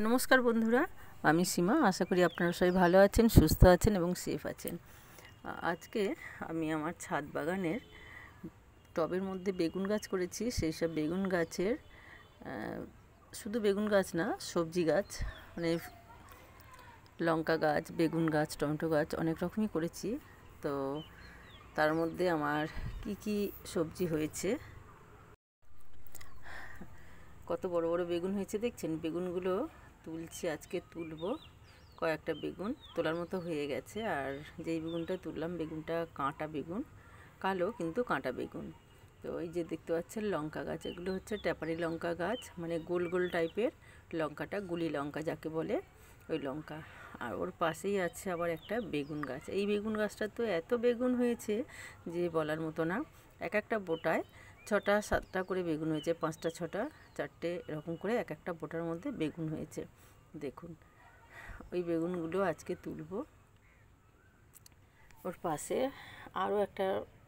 নমস্কার বন্ধুরা, আমি সীমা। আশা করি আপনারা সবাই ভালো আছেন, সুস্থ আছেন এবং সেফ আছেন। আজকে আমি আমার ছাদ বাগানের টবের মধ্যে বেগুন গাছ করেছি। সেই সব বেগুন গাছের শুধু বেগুন গাছ না, সবজি গাছ মানে লঙ্কা গাছ, বেগুন গাছ, টমেটো গাছ অনেক রকমই করেছি। তো তার মধ্যে আমার কি কি সবজি হয়েছে, কত বড় বড় বেগুন হয়েছে দেখছেন। বেগুনগুলো তুলছি, আজকে তুলবো। কয়েকটা বেগুন তোলার মতো হয়ে গেছে। আর যেই বেগুনটা তুললাম, বেগুনটা কাঁটা বেগুন, কালো কিন্তু কাঁটা বেগুন। তো এই যে দেখতে পাচ্ছেন লঙ্কা গাছ, এগুলো হচ্ছে ট্যাপারি লঙ্কা গাছ, মানে গোল গোল টাইপের লঙ্কাটা, গুলি লঙ্কা যাকে বলে, ওই লঙ্কা। আর ওর পাশেই আছে আবার একটা বেগুন গাছ। এই বেগুন গাছটা তো এত বেগুন হয়েছে যে বলার মতো না। এক একটা বোটায় 6টা 7টা করে বেগুন হয়েছে, 5টা 6টা 4টে এরকম করে এক একটা বোটার মধ্যে বেগুন হয়েছে। দেখুন, ওই বেগুনগুলো আজকে তুলবো। ওর পাশে আরও একটা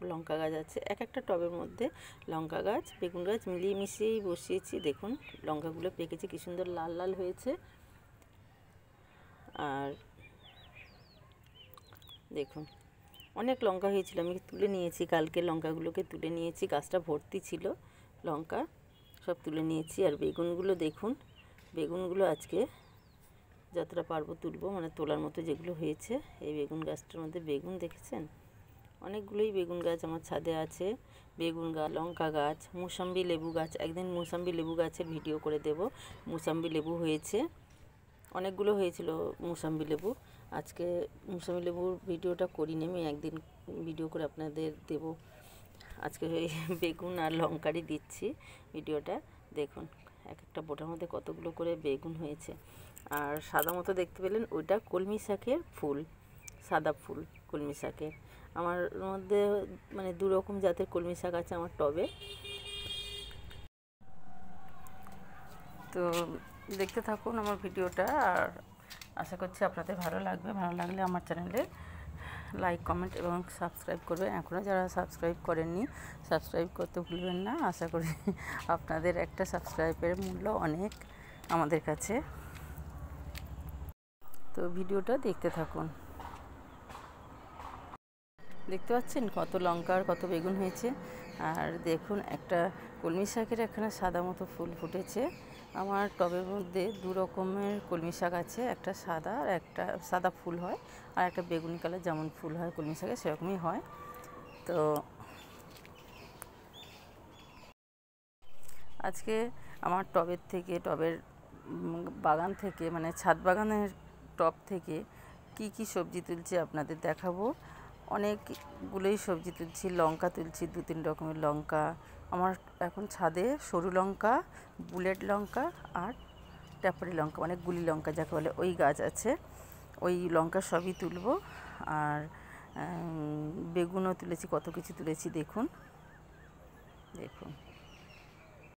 লঙ্কা গাছ আছে। এক একটা টবের মধ্যে লঙ্কা গাছ, বেগুন গাছ মিলিয়ে মিশিয়েই বসিয়েছি। দেখুন লঙ্কাগুলো পেকেছে, কি সুন্দর লাল লাল হয়েছে। আর দেখুন অনেক লঙ্কা হয়েছিল, আমি তুলে নিয়েছি, কালকে লঙ্কাগুলোকে তুলে নিয়েছি। গাছটা ভর্তি ছিল লঙ্কা, সব তুলে নিয়েছি। আর বেগুনগুলো দেখুন, বেগুনগুলো আজকে যতটা পারবো তুলবো, মানে তোলার মতো যেগুলো হয়েছে। এই বেগুন গাছটার মধ্যে বেগুন দেখেছেন, অনেকগুলোই বেগুন গাছ আমার ছাদে আছে। বেগুন গাছ, লঙ্কা গাছ, মুসাম্বি লেবু গাছ। একদিন মুসাম্বি লেবু গাছের ভিডিও করে দেব। মুসাম্বি লেবু হয়েছে, অনেকগুলো হয়েছিল মুসাম্বি লেবু। আজকে মুসাম্বি লেবুর ভিডিওটা করিনি, আমি একদিন ভিডিও করে আপনাদের দেব। আজকে বেগুন আর লঙ্কারই দিচ্ছি ভিডিওটা। দেখুন এক একটা বোটার মধ্যে কতগুলো করে বেগুন হয়েছে। আর সাদা মতো দেখতে পেলেন, ওইটা কলমি শাকের ফুল, সাদা ফুল কলমি শাকের। আমার মধ্যে মানে 2 রকম জাতের কলমি শাক আছে আমার টবে। তো দেখতে থাকুন আমার ভিডিওটা, আর আশা করছি আপনাদের ভালো লাগবে। ভালো লাগলে আমার চ্যানেলে লাইক, কমেন্ট এবং সাবস্ক্রাইব করবেন। এখনও যারা সাবস্ক্রাইব করেননি, সাবস্ক্রাইব করতে ভুলবেন না। আশা করি আপনাদের একটা সাবস্ক্রাইবের মূল্য অনেক আমাদের কাছে। তো ভিডিওটা দেখতে থাকুন। দেখতে পাচ্ছেন কত লঙ্কা আর কত বেগুন হয়েছে। আর দেখুন একটা কলমি শাকের এখানে সাদা মতো ফুল ফুটেছে। আমার টবের মধ্যে 2 রকমের কলমি শাক আছে, একটা সাদা আর একটা সাদা ফুল হয়, আর একটা বেগুনি কালার যেমন ফুল হয় কলমি শাকে সেরকমই হয়। তো আজকে আমার টবের থেকে, টবের বাগান থেকে, মানে ছাদ বাগানের টব থেকে কি কি সবজি তুলছি আপনাদের দেখাবো। অনেকগুলোই সবজি তুলছি, লঙ্কা তুলছি, 2-3 রকমের লঙ্কা। আমার এখন ছাদে সরু লঙ্কা, বুলেট লঙ্কা আর ট্যাপারি লঙ্কা, মানে গুলি লঙ্কা যাকে বলে, ওই গাছ আছে। ওই লঙ্কা সবই তুলবো। আর বেগুনও তুলেছি, কত কিছু তুলেছি দেখুন। দেখুন